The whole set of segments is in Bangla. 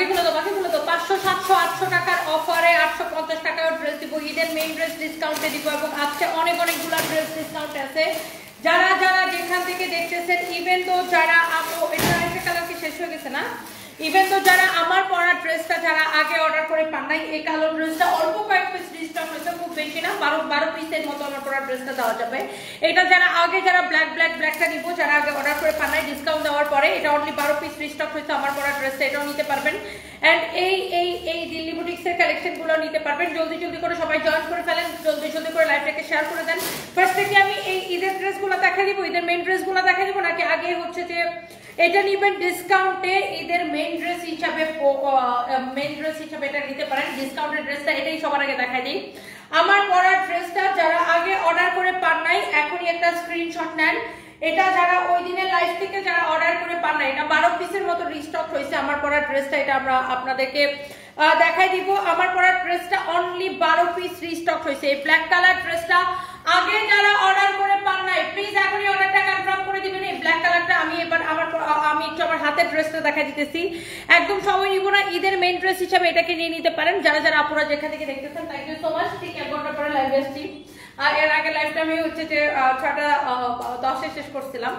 বাকিগুলো তো 500 700 800 টাকার অফারে 850 টাকার ড্রেস দিব, ঈদের মেইন ড্রেস ডিসকাউন্টে দিব এবং আজকে অনেকগুলো ড্রেস ডিসকাউন্ট আছে। যারা যেখান থেকে দেখতেছেন, ইভেন তো যারা এটা একটা কালার কি শেষ হয়ে গেছে না, ইভেন তো যারা আমার পরা ড্রেসটা যারা আগে অর্ডার করে পান নাই, এই কালো ড্রেসটা অল্প কয়েক পিস ডিসকাউন্ট হয়েছে, খুব বেশি না, 12 পিসের মতো আমার পরা ড্রেসটা দেওয়া যাবে। এটা যারা ব্ল্যাকটা নিব, যারা আগে অর্ডার করে পান নাই ডিসকাউন্ট দেওয়ার পরে, এটা অনলি 12 পিস রিস্টক হয়েছে আমার পরা ড্রেসটা, এটাও নিতে পারবেন। এন্ড এই দিল্লি বুটিক্সের কালেকশনগুলো নিতে পারবেন। জলদি করে সবাই জয়েন করে ফেলেন, জলদি করে লাইভটাকে শেয়ার করে দেন। ফার্স্ট থেকে আমি এই ঈদের ড্রেসগুলো দেখা দিব, ঈদের মেইন ড্রেসগুলো দেখা দিব, নাকি আগে হচ্ছে যে এটা নিবেন ডিসকাউন্টে ঈদের মেইন ড্রেস হিসাবে এটা নিতে পারেন। ডিসকাউন্টের ড্রেসটা এটাই সবার আগে দেখাই দিই। আমার পরা ড্রেসটা যারা আগে অর্ডার করে পান নাই, এখনই একটা স্ক্রিনশট নেন। এটা যারা ওই দিনের লাইভ থেকে যারা অর্ডার করে পান নাই, এটা 12 পিসের মতো রিস্টক হয়েছে আমার পরা ড্রেসটা, এটা আমরা আপনাদেরকে দেখাই দিব। আমার পরা ড্রেসটা অনলি 12 পিস রিস্টক হয়েছে। এই ব্ল্যাক কালার ড্রেসটা আগে যারা অর্ডার করে পান নাই, প্লিজ এখনই অর্ডারটা কনফার্ম করে দিবেন। এই ব্ল্যাক কালারটা আমি একটু আমার হাতের ড্রেসটা দেখা দিতেছি, একদম সময় নিব না, ঈদের মেইন ড্রেস হিসাবে এটাকে নিয়ে নিতে পারেন। যারা আপুরা যেখান থেকে দেখতেছেন, থ্যাংক ইউ সো মাচ। ঠিক 1 ঘন্টা পরে লাইভ আসছি। এর আগে লাইভটা আমি হচ্ছে যে 6:10 শেষ করছিলাম।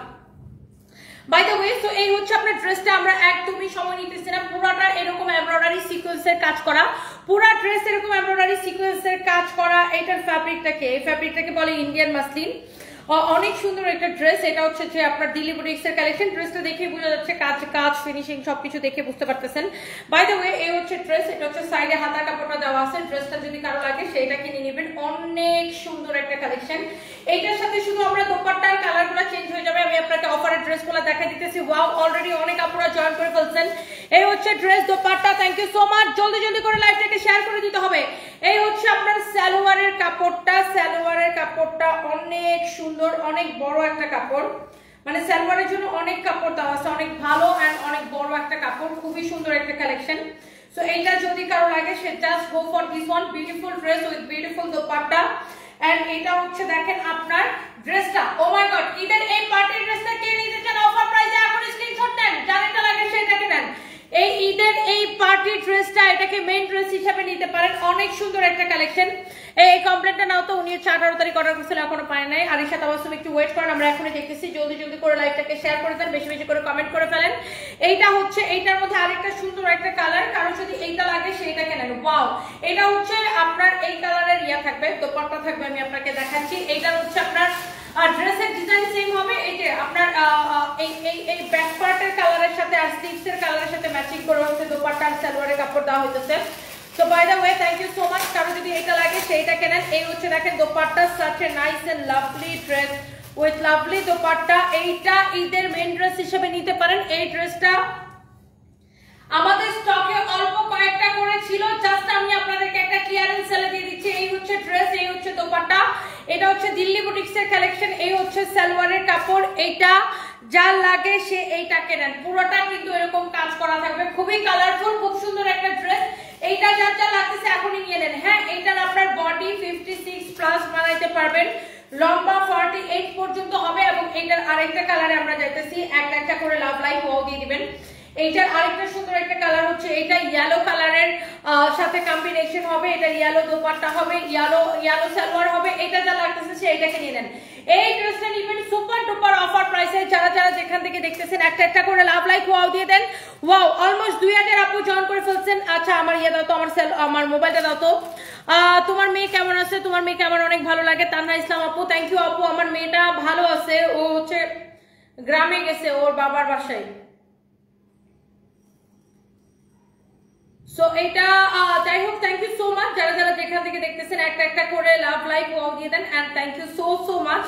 বাই দ্য ওয়ে, সো এই হচ্ছে আপনার ড্রেসটা। আমরা একদমই সময় নিতেছি না, পুরাটা এরকম এমব্রয়ডারি সিকোয়েন্সের কাজ করা, পুরা ড্রেস এরকম এমব্রয়ডারি সিকোয়েন্সের কাজ করা। এটার ফ্যাব্রিকটাকে বলে ইন্ডিয়ান মাসলিন। অনেক সুন্দর একটা ড্রেস। এটা হচ্ছে যে আপনার দিল্লি বুটিক্সের কালেকশন। ড্রেসটা দেখে বোঝা যাচ্ছে কাজ ফিনিশিং সবকিছু দেখে বুঝতে পারতেছেন। বাই দ্য ওয়ে, এই হচ্ছে ড্রেস। এটা হচ্ছে সাইডে হাতা কাপড়টা দেওয়া আছে। ড্রেসটা যদি কারো লাগে সেইটা কিনে নেবেন, অনেক সুন্দর একটা কালেকশন। এইটার সাথে শুধু আমরা দোপাট্টার কালারগুলো চেঞ্জ হয়ে যাবে। আমি আপনাকে অফারের ড্রেসগুলো দেখা দিতেছি। ওয়াও, অলরেডি অনেক আপুরা জয়েন করে ফেলছেন। এই হচ্ছে dress, dupatta. Thank you so much. জলদি করে লাইভটাকে শেয়ার করে দিতে হবে। এই হচ্ছে আপনার সালোয়ারের কাপড়টা অনেক সুন্দর, অনেক বড় একটা কাপড়, মানে সালোয়ারের জন্য অনেক কাপড় দেওয়া আছে, অনেক ভালো এন্ড অনেক বড় একটা কাপড়, খুবই সুন্দর একটা কালেকশন। সো এইটা যদি কারো লাগে, সে just go for this one. Beautiful dress with beautiful dupatta. And এটা হচ্ছে দেখেন আপনার ড্রেসটা, ও মাই গড, ঈদের এই পার্টির ড্রেসটা কে নিতে চান অফার প্রাইসে, এখন স্ক্রিনশট নেন, যার এটা লাগে সেটাকে নেন। এই ঈদের এই পার্টি ড্রেসটা, এটাকে মেইন ড্রেস হিসেবে নিতে পারেন, অনেক সুন্দর একটা কালেকশন। এই কমপ্লেনটা নাও তো, উনি 18 তারিখ অর্ডার করছিল, এখনো পায় নাই। আরিশা তাবাসসুম একটু ওয়েট করেন, আমরা এখনই দেখতেছি। জলদি করে লাইভটাকে শেয়ার করে দেন, বেশি করে কমেন্ট করে ফেলেন। এইটা হচ্ছে, এইটার মধ্যে আরেকটা সুন্দর একটা কালার, কারো যদি এইটা লাগে সেইটাকে নেন। ওয়াও, এটা হচ্ছে আপনার এই কালারের থাকবে, দোপাট্টা থাকবে, আমি আপনাকে দেখাচ্ছি। এইটা হচ্ছে আপনার ড্রেসের ডিজাইন সেম হবে। এই যে আপনার এই ব্যাক পার্টের কালারের সাথে আর স্লিভসের কালারের সাথে ম্যাচিং করে হচ্ছে দোপাট্টা আর সালোয়ারের কাপড় দেওয়া হইতেছে। So by the way, thank you so much. কারো যদি এটা লাগে সেইটা কেনেন। এই হচ্ছে দেখেন dupatta, such a nice and lovely dress with lovely dupatta. এইটা ঈদের মেইন ড্রেস হিসেবে নিতে পারেন। এই ড্রেসটা আমাদের স্টকে অল্প কয়েকটা করে ছিল, জাস্ট আমি আপনাদেরকে একটা ক্লিয়ারেন্স সেলে দিয়ে দিচ্ছি। এই হচ্ছে ড্রেস, এই হচ্ছে দোপাট্টা। এটা হচ্ছে দিল্লি বুটিক্সের কালেকশন। এই হচ্ছে সালোয়ারের কাপড়। এইটা যার লাগে সে এইটা কেনেন। পুরোটা কিন্তু এরকম কাজ করা থাকবে, খুবই কালারফুল, খুব সুন্দর একটা ড্রেস। এইটা যার লাগতেছে এখনই নিয়ে নেন। হ্যাঁ, এইটার আপনার বডি 56 প্লাস বানাইতে পারবেন, লম্বা 48 পর্যন্ত হবে। এবং এইটার আরেকটা কালারে আমরা যাইতেছি, একটা করে লাভ লাইক ওয়াও দিয়ে দিবেন। এইটার আরেকটা সুন্দর একটা কালার হচ্ছে, এটা ইয়েলো কালারের সাথে কম্বিনেশন হবে। এটা ইয়েলো দোপাট্টা হবে, ইয়েলো সালোয়ার হবে। এটা যা লাগতেছে সে এটাকে নিয়ে নেন। এই ড্রেসটা নিবেন সুপার ডুপার অফার প্রাইসে। যারা যেখান থেকে দেখতেছেন, একটা করে লাভ লাইক ওয়াও দিয়ে দেন। ওয়াও, অলমোস্ট 2000 আপু জয়েন করে ফেলছেন। আচ্ছা, আমার দাও তো, আমার মোবাইলটা দাও তো। তোমার মেয়ে কেমন আছে? তোমার মেয়েকে আমার অনেক ভালো লাগে। তানহা ইসলাম আপু, থ্যাংক ইউ আপু। আমার মেয়েটা ভালো আছে, ও হচ্ছে গ্রামে গেছে ওর বাবার বাসায়। সো এটা যাই হোক, থ্যাংক ইউ সো মাচ। যারা যেখান থেকে দেখতেছেন, একটা করে লাভ লাইক ওয়াও দিয়ে দেন। And thank you so much.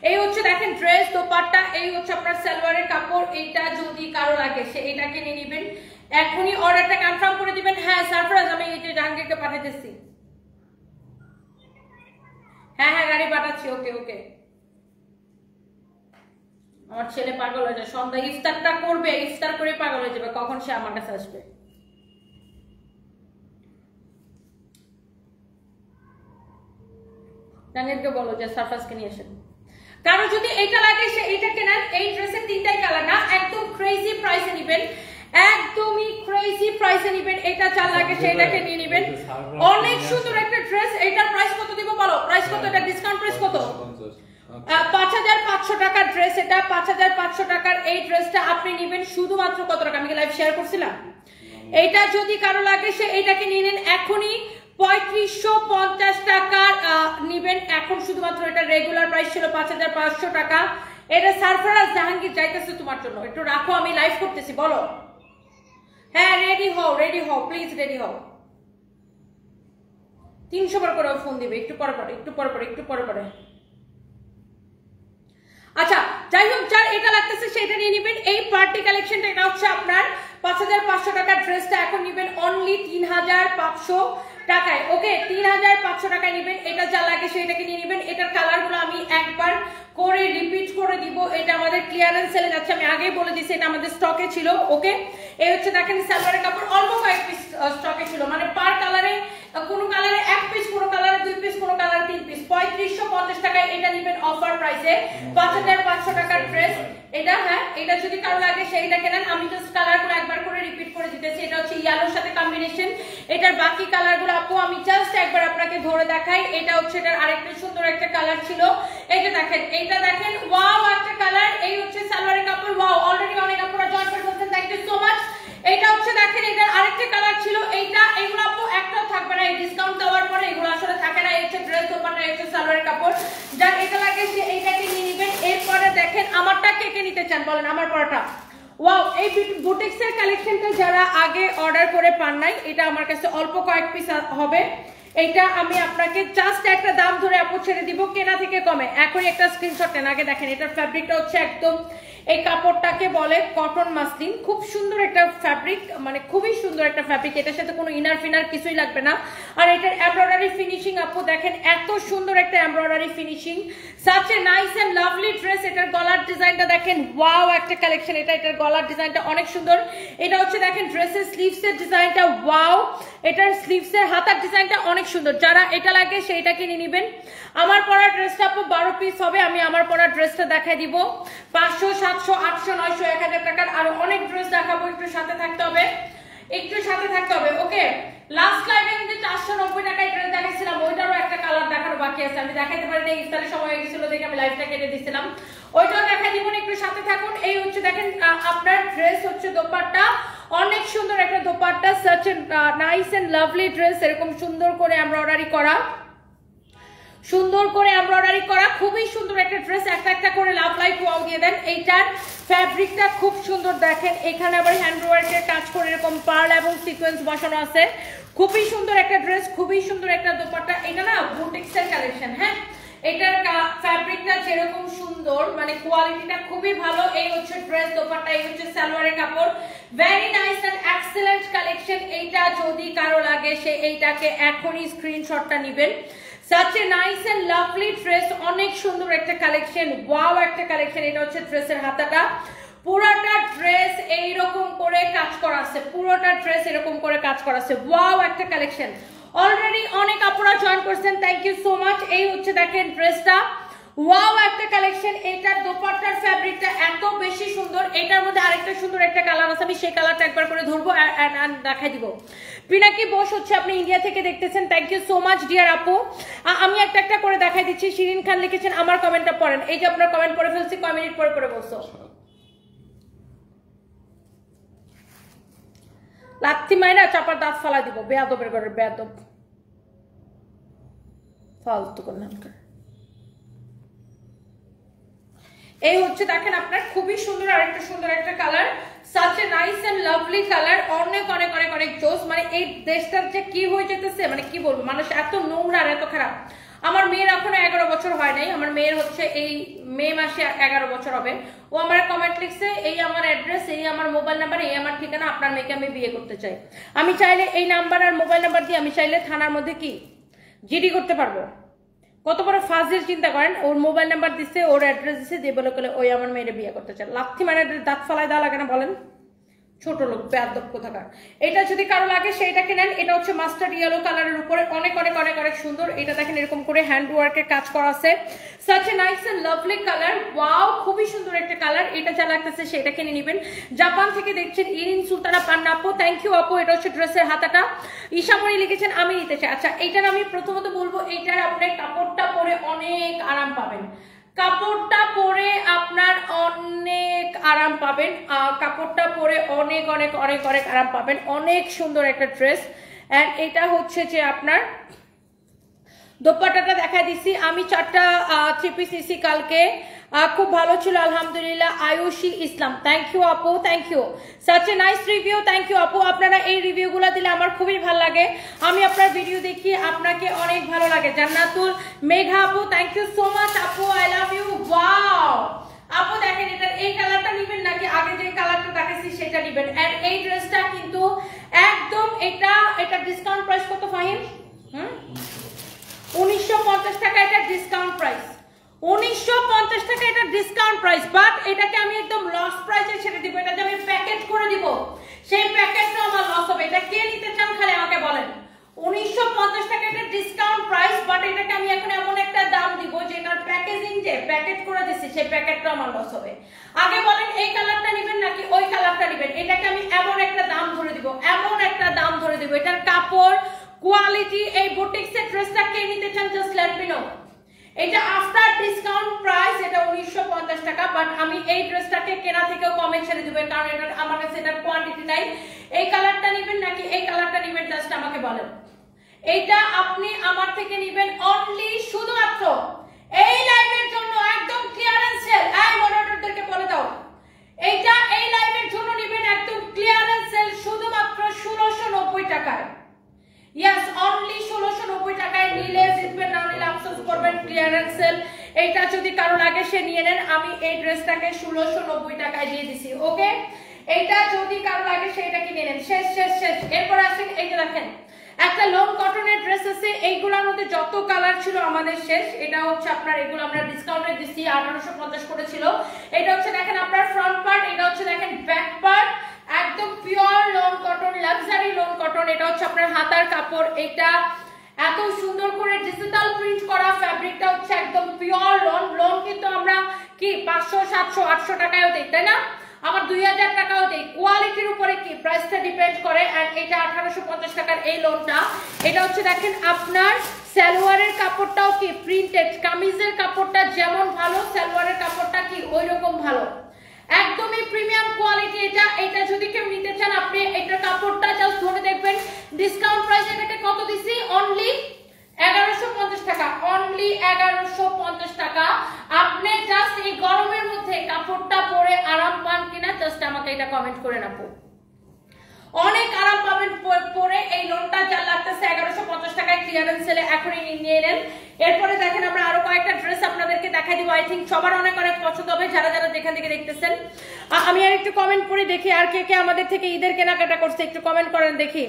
এই হচ্ছে দেখেন ড্রেস, দোপাট্টা। এই হচ্ছে আপনার সালোয়ারের কাপড়। এইটা যদি কারো লাগে সে এটাকে নিয়ে নেবেন, এখনই অর্ডারটা কনফার্ম করে দিবেন। হ্যাঁ সারপ্রাইজ, আমি এই যে জাহাঙ্গীরকে পাঠাইতেছি। হ্যাঁ, গাড়ি পাঠাচ্ছি। ওকে। আমার ছেলে পাগল হয়ে যায়, সন্ধ্যা ইফতারটা করবে, ইফতার করে পাগল হয়ে যাবে, কখন সে আমার কাছে আসবে। জাহাঙ্গীরকে বলো যে সারফাসকে নিয়ে আসেন। কারো যদি এটা লাগে সে এটা কেনেন। এই ড্রেসের 3টাই কালার না, একদম ক্রেজি প্রাইসে নেবেন, একদমই ক্রেজি প্রাইসে নেবেন। এটা যার লাগে সেটাকে নিয়ে নেবেন। অনেক সুন্দর একটা ড্রেস। এটার প্রাইস কত দিব বলো? প্রাইস কত? এটা ডিসকাউন্ট প্রাইস কত? 5500 টাকার ড্রেস। এটা 5500 টাকার এই ড্রেসটা আপনি নেবেন শুধুমাত্র কত টাকা? আমি কি লাইভ শেয়ার করছিলাম? এটা যদি কারো লাগে সে এটাকে নিয়ে নেন এখনই 3550 টাকার নেবেন এখন শুধুমাত্র। এটা রেগুলার প্রাইস ছিল 5500 টাকা। এটা সারফরাজ জাহাঙ্গীর যাইতেছে তোমার জন্য, একটু রাখো, আমি লাইভ করতেছি। বলো হ্যাঁ, রেডি হও, রেডি হও, প্লিজ রেডি হও। 300 বার করে ফোন দিবে, একটু পরে পরে, একটু পরে পরে, একটু পরে পরে। আচ্ছা যাই হোক, যার এটা লাগতেছে সেটা নিয়ে নেবেন। এই পার্টি কালেকশনটা এটা হচ্ছে আপনার 5500 টাকার ড্রেসটা এখন নেবেন অনলি 3500 টাকায়। ওকে, 3500 টাকায় নেবেন। এটা যা লাগে সেটাকে নিয়ে নেবেন। এটার কালারগুলো আমি একবার করে রিপিট করে দিব। এটা আমাদের ক্লিয়ারেন্স সেলে যাচ্ছে, আমি আগেই বলে দিয়েছি এটা আমাদের স্টকে ছিল। ওকে, এই হচ্ছে দেখেন সালোয়ারের কাপড় অল্প কয়েক পিস স্টকে ছিল, মানে পার কালারে কোন কালারে 1 পিস, কোন কালারে 2 পিস, কোন কালারে 3 পিস। 3550 টাকায় এটা নেবেন অফার প্রাইসে। 5500 টাকার ড্রেস এটা। হ্যাঁ, এটা যদি কারো লাগে সেইটা কেনেন। আমি জাস্ট কালারগুলো একবার করে রিপিট করে দিতেছি। এটা হচ্ছে ইয়েলোর সাথে কম্বিনেশন। এটার বাকি কালারগুলো আপু আমি জাস্ট একবার আপনাকে ধরে দেখাই। এটা হচ্ছে এটার আরেকটা সুন্দর একটা কালার ছিল। এইটা দেখেন, এইটা দেখেন, ওয়াও একটা কালার। এই হচ্ছে সালোয়ারের কাপড়। ওয়াও, অলরেডি অনেক আপনারা জয়েন করে বলছেন, থ্যাংক ইউ সো মাচ। এইটা হচ্ছে দেখেন, এটার আরেকটা কালার ছিল। এইটা, এগুলো আপু একটাও থাকবে না এই ডিসকাউন্ট দেওয়ার পরে, এগুলো আসলে থাকে না। এই হচ্ছে ড্রেস, দোপাট্টা, এই হচ্ছে সালোয়ারের কাপড়। যার এটা লাগে সে এইটাকে নিয়ে নেবেন। এরপরে দেখেন আমারটা কে কে নিতে চান বলেন, আমার পরাটা। ওয়াও, এই বুটিক্সের কালেকশনটা যারা আগে অর্ডার করে পান নাই, এটা আমার কাছে অল্প কয়েক পিস হবে। এইটা আমি আপনাকে জাস্ট একটা দাম ধরে আপু ছেড়ে দিব, কেনা থেকে কমে। এখনই একটা স্ক্রিনশট নেন। আগে দেখেন এটার ফ্যাব্রিকটা হচ্ছে একদম, এই কাপড়টাকে বলে কটন মাসলিন। খুব সুন্দর একটা ফ্যাব্রিক, মানে খুবই সুন্দর একটা ফ্যাব্রিক। এটার সাথে কোনো ইনার ফিনার কিছুই লাগবে না। আর এটার এমব্রয়ডারি ফিনিশিং আপু দেখেন, এত সুন্দর একটা embroidery finishing. Such a nice and lovely dress. এটার গলার ডিজাইনটা দেখেন, ওয়াও একটা কালেকশন। এটার গলার ডিজাইনটা অনেক সুন্দর। এটা হচ্ছে দেখেন ড্রেসের স্লিভসের ডিজাইনটা, ওয়াও। এটার স্লিভসের হাতার ডিজাইনটা অনেক সুন্দর। যারা এটা লাগে সেইটাকে নিয়ে নেবেন। আমার পরা ড্রেসটা আপু 12 পিস হবে। আমি আমার পরা ড্রেসটা দেখাই দিব। 500, 700, 800, 900, 1000 টাকার আরো অনেক ড্রেস দেখাবো। একটু সাথে থাকতে হবে, একটু সাথে থাকতে হবে। ওকে, লাস্ট লাইভে কিন্তু 490 টাকায় ড্রেস দেখাইছিলাম, ওইটারও একটা কালার দেখানো বাকি আছে। আমি দেখাইতে পারি না, ইফতারের সময় হয়ে গেছিল দেখে আমি লাইভটা কেটে দিয়েছিলাম। ওইটাও দেখাই দিব, একটু সাথে থাকুন। এই হচ্ছে দেখেন আপনার ড্রেস হচ্ছে দোপাট্টা, অনেক সুন্দর একটা dupatta. Such a nice and lovely dress. এরকম সুন্দর করে এমব্রয়ডারি করা, সুন্দর করে এমব্রয়ডারি করা, খুবই সুন্দর একটা ড্রেস। একটা একটা করে লাভ লাইট ওয়াও দিয়ে দেন। এইটার ফ্যাব্রিকটা খুব সুন্দর দেখেন। এখানে আবার হ্যান্ড ওয়ার্কের কাজ করে এরকম পার্ল এবং সিকোয়েন্স বসানো আছে। খুবই সুন্দর একটা ড্রেস, খুবই সুন্দর একটা দোপাট্টা। এটা না বুটিক্সের কালেকশন। হ্যাঁ, এটার ফ্যাব্রিকটা যেরকম সুন্দর, মানে কোয়ালিটিটা খুবই ভালো। এই হচ্ছে ড্রেস, দোপাট্টা, এই হচ্ছে সালোয়ারের কাপড়। Very nice and excellent collection. এইটা যদি কারো লাগে সে এইটাকে এখনই স্ক্রিনশটটা নেবেন। Such a nice and lovely dress, অনেক সুন্দর একটা কালেকশন, ওয়াও একটা কালেকশন। এটা হচ্ছে ড্রেসের হাতাটা, পুরোটা ড্রেস এইরকম করে কাজ করা আছে, পুরোটা ড্রেস এরকম করে কাজ করা আছে, ওয়াও একটা কালেকশন। অলরেডি অনেক আপুরা জয়েন করছেন, থ্যাংক ইউ সো মাচ। এই হচ্ছে দেখেন ড্রেসটা, ওয়াও একটা কালেকশন। এটার দোপাট্টার ফ্যাব্রিকটা এত বেশি সুন্দর। এটার মধ্যে আরেকটা সুন্দর একটা কালার আছে, আমি সেই কালারটা একবার করে ধরবো আর দেখাই দিব। পিনাকি বোস হচ্ছে আপনি ইন্ডিয়া থেকে দেখতেছেন, thank you so much dear আপু। আমি একটা একটা করে দেখাই দিচ্ছি। শিরিন খান লিখেছেন আমার কমেন্টটা পড়েন। এই যে আপনার কমেন্ট পড়ে ফেলছি, কয় মিনিট পরে পরে বলছো। লাথি মাইরা চাপার দাঁত ফালা দিব, বেয়াদবের ঘরের বেয়াদব, ফালতু করলাম। এই হচ্ছে দেখেন আপনার খুবই সুন্দর আরেকটা সুন্দর একটা colour, such a nice and lovely colour. অনেক অনেক অনেক অনেক জোস। মানে এই দেশটার যে কি হয়ে যেতেছে, মানে কি বলবো, মানুষ এত নোংরা আর এত খারাপ। আমার মেয়ের এখনো 11 বছর হয় নাই, আমার মেয়ের হচ্ছে এই মে মাসে 11 বছর হবে। ও আমার কমেন্ট লিখছে, এই আমার অ্যাড্রেস, এই আমার মোবাইল নাম্বার, এই আমার ঠিকানা, আপনার মেয়েকে আমি বিয়ে করতে চাই। আমি চাইলে এই নাম্বার আর মোবাইল নাম্বার দিয়ে আমি চাইলে থানার মধ্যে কি জিডি করতে পারবো। কত বড় ফাজিল চিন্তা করেন। ওর মোবাইল নাম্বার দিচ্ছে, ওর অ্যাড্রেস দিচ্ছে, দিয়ে বলে ওই আমার মেয়েরে বিয়ে করতে চায়। লাথি মানে দাঁত ফালায় দেওয়া লাগে না বলেন, ছোট লোক বেয়াদব কোথাকার। এটা যদি কারো লাগে সেইটাকে নেন। এটা হচ্ছে মাস্টার্ড ইয়েলো কালারের উপরে অনেক অনেক অনেক অনেক সুন্দর। এটা দেখেন এরকম করে হ্যান্ড ওয়ার্কের কাজ করা আছে। Such a nice and lovely colour, wow খুবই সুন্দর একটা কালার। এটা যা লাগতেছে সেটা কিনে নেবেন। জাপান থেকে দেখছেন ইরিন সুলতানা পান্না আপু, থ্যাংক ইউ আপু। এটা হচ্ছে ড্রেসের হাতাটা। ঈশামণি লিখেছেন আমি নিতে চাই। আচ্ছা এইটার আমি প্রথমত বলবো এইটার আপনি কাপড়টা পরে অনেক আরাম পাবেন, কাপড়টা পরে আপনার অনেক আরাম পাবেন, কাপড়টা পরে অনেক অনেক অনেক অনেক আরাম পাবেন। অনেক সুন্দর একটা ড্রেস। এন্ড এটা হচ্ছে যে আপনার দোপাট্টাটা দেখা দিছি আমি 4টা 3 পিস নিছি কালকে, খুব ভালো ছিল আলহামদুলিল্লাহ। আয়ুষী ইসলাম, থ্যাংক ইউ আপু, thank you, such a nice review, thank you আপু। আপনারা এই রিভিউগুলো দিলে আমার খুবই ভালো লাগে, আমি আপনার ভিডিও দেখি আপনাকে অনেক ভালো লাগে। জান্নাতুল মেঘা আপু, থ্যাংক ইউ সো মাচ আপু, আই লাভ ইউ। ওয়াও আপু দেখেন এটার এই কালারটা নেবেন নাকি আগে যে কালারটা দেখাচ্ছি সেটা নেবেন। এন্ড এই ড্রেসটা কিন্তু একদম এটা ডিসকাউন্ট প্রাইস কত ফাহিম? 1950 টাকা এটা ডিসকাউন্ট প্রাইস, 1950 টাকা এটা ডিসকাউন্ট প্রাইস। বাট এটাকে আমি একদম লস প্রাইসে ছেড়ে দিব। এটা যে আমি প্যাকেট করে দিব সেই প্যাকেটটা আমার লস হবে। এটা কে নিতে চান খালি আমাকে বলেন। 1950 টাকা এটা ডিসকাউন্ট প্রাইস, বাট এটাকে আমি এখন এমন একটা দাম দিব যেটার প্যাকেজিং যে প্যাকেট করে দিচ্ছি সেই প্যাকেটটা আমার লস হবে। আগে বলেন এই কালারটা নেবেন নাকি ওই কালারটা নেবেন। এটাকে আমি এমন একটা দাম ধরে দিব, এমন একটা দাম ধরে দিব। এটার কাপড় কোয়ালিটি, এই বুটিক্সের ড্রেসটা কে নিতে চান জাস্ট লেট মি নো। এটা আফটার ডিসকাউন্ট প্রাইস এটা 1950 টাকা, বাট আমি এই ড্রেসটাকে কেনা থেকেও কমে ছেড়ে দেব কারণ এটা আমার কাছে এটার কোয়ান্টিটি নাই। এই কালারটা নেবেন নাকি এই কালারটা নেবেন জাস্ট আমাকে বলেন। এইটা আপনি আমার থেকে নেবেন অনলি শুধুমাত্র এই লাইভের জন্য, একদম ক্লিয়ারেন্স সেল। এই মডারেটরদেরকে বলে দাও এইটা এই লাইভের জন্য নেবেন একদম ক্লিয়ারেন্স সেল শুধুমাত্র 1690 টাকায়। ইয়েস অনলি 1690 টাকায় নিলে জিতবেন, না নিলে আফসোস করবেন। ক্লিয়ারেন্স সেল, এইটা যদি কারো লাগে সে নিয়ে নেন। আমি এই ড্রেসটাকে 1690 টাকায় দিয়ে দিছি। ওকে এইটা যদি কারো লাগে সেটা কিনে নেন। শেষ শেষ শেষ। এরপর আসেন এই যে দেখেন একটা লং কটনের ড্রেস আছে, এইগুলোর মধ্যে যত কালার ছিল আমাদের শেষ। এটা হচ্ছে আপনার এগুলো আমরা ডিসকাউন্টে দিচ্ছি, 1850 করে ছিল। এটা হচ্ছে দেখেন আপনার ফ্রন্ট পার্ট, এটা হচ্ছে দেখেন ব্যাক পার্ট, একদম pure long cotton, luxury long cotton. এটা হচ্ছে আপনার হাতার কাপড়, এটা এত সুন্দর করে ডিজিটাল প্রিন্ট করা, ফ্যাব্রিকটা হচ্ছে একদম পিওর লন। লন কিন্তু আমরা কি 500 700 800 টাকায়ও দিই, তাই না? আমার 2000 টাকাও দেই। কোয়ালিটির উপরে কি প্রাইসটা ডিপেন্ড করে। এন্ড এটা 1850 টাকার এই লোনটা। এটা হচ্ছে দেখেন আপনার সালোয়ারের কাপড়টাও কি প্রিন্টেড, কামিজের কাপড়টা যেমন ভালো সালোয়ারের কাপড়টা কি ওইরকম ভালো, একদমই প্রিমিয়াম কোয়ালিটি। এটা যদি কেউ নিতে চান আপনি এটার কাপড়টা জাস্ট ধরে দেখবেন। ডিসকাউন্ট প্রাইস এটাকে কত দিছি? অনলি 1150 টাকা, অনলি 1150 টাকা। আপনি জাস্ট এই গরমের মধ্যে কাপড়টা পরে আরাম পান কিনা জাস্ট আমাকে এটা কমেন্ট করে রাখো। অনেক আরাম পাবেন পরে। এই লোনটা যা লাগতেছে 1150 টাকায় ক্লিয়ারেন্স সেলে এখনই নিয়ে নেন। এরপরে দেখেন আমরা আরো কয়েকটা ড্রেস আপনাদেরকে দেখাই দিব। আই থিংক সবার অনেক অনেক পছন্দ হবে যারা যারা যেখান থেকে দেখতেছেন। আমি আর একটু কমেন্ট পড়ে দেখি আর কে কে আমাদের থেকে ঈদের কেনাকাটা করছে, একটু কমেন্ট করেন দেখি।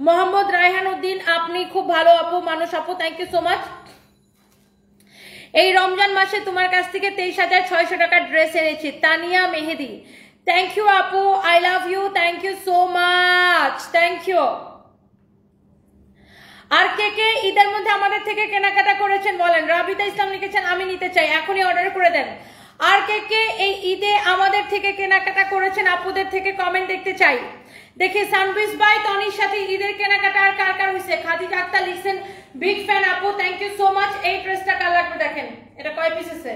মোহাম্মদ রায়হান উদ্দিন, আপনি খুব ভালো আপু, মানুষ আপু, থ্যাংক ইউ সো মাচ। এই রমজান মাসে তোমার কাছ থেকে 23,600 টাকার ড্রেস এনেছি, তানিয়া মেহেদি, থ্যাংক ইউ আপু, I love you, thank you so much, thank you. আর কে কে ঈদের মধ্যে আমাদের থেকে কেনাকাটা করেছেন বলেন। রাবিতা ইসলাম লিখেছেন আমি নিতে চাই, এখনই অর্ডার করে দেন। আর কে কে এই ঈদে আমাদের থেকে কেনাকাটা করেছেন আপুদের থেকে কমেন্ট দেখতে চাই দেখি। সানবিস ভাই তনির সাথে ঈদের কেনাকাটা আর কার কার হইছে? খাদিজা আক্তার লিখছেন বিগ ফ্যান আপু, থ্যাংক ইউ সো মাচ। এই ড্রেসটা কার লাগবে দেখেন, এটা কয় পিস আছে?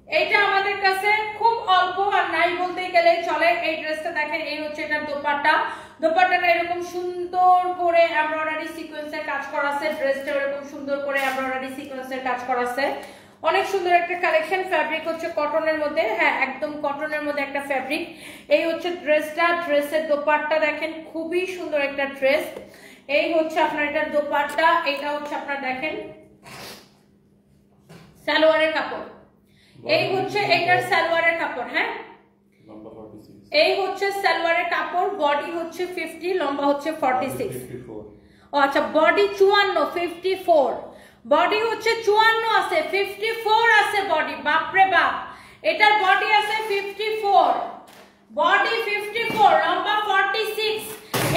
এইটা আমাদের কাছে খুব অল্প আর নাই বলতেই গেলে চলে। এই ড্রেসটা দেখেন, এই হচ্ছে এটার দোপাট্টা। দোপাট্টাটা এরকম সুন্দর করে এমব্রয়ডারি সিকোয়েন্সের কাজ করা আছে। ড্রেসটা এরকম সুন্দর করে এমব্রয়ডারি সিকোয়েন্সের কাজ করা আছে। অনেক সুন্দর একটা কালেকশন। ফ্যাব্রিক হচ্ছে কটনের মধ্যে, হ্যাঁ একদম কটনের মধ্যে একটা ফ্যাব্রিক। এই হচ্ছে ড্রেসটা, ড্রেসের দোপাট্টা দেখেন খুবই সুন্দর একটা ড্রেস। এই হচ্ছে আপনার এটার দোপাট্টা, এটা হচ্ছে আপনার দেখেন সালোয়ারের কাপড়। এই হচ্ছে এটার সালোয়ারের কাপড়, হ্যাঁ এই হচ্ছে সালোয়ারের কাপড়। বডি হচ্ছে 50, লম্বা হচ্ছে 46। ও আচ্ছা, বডি 54, 54 বডি হচ্ছে 54 আছে, 54 আছে বডি। বাপরে বাপ, এটার বডি আছে 54, বডি 54, লম্বা 46।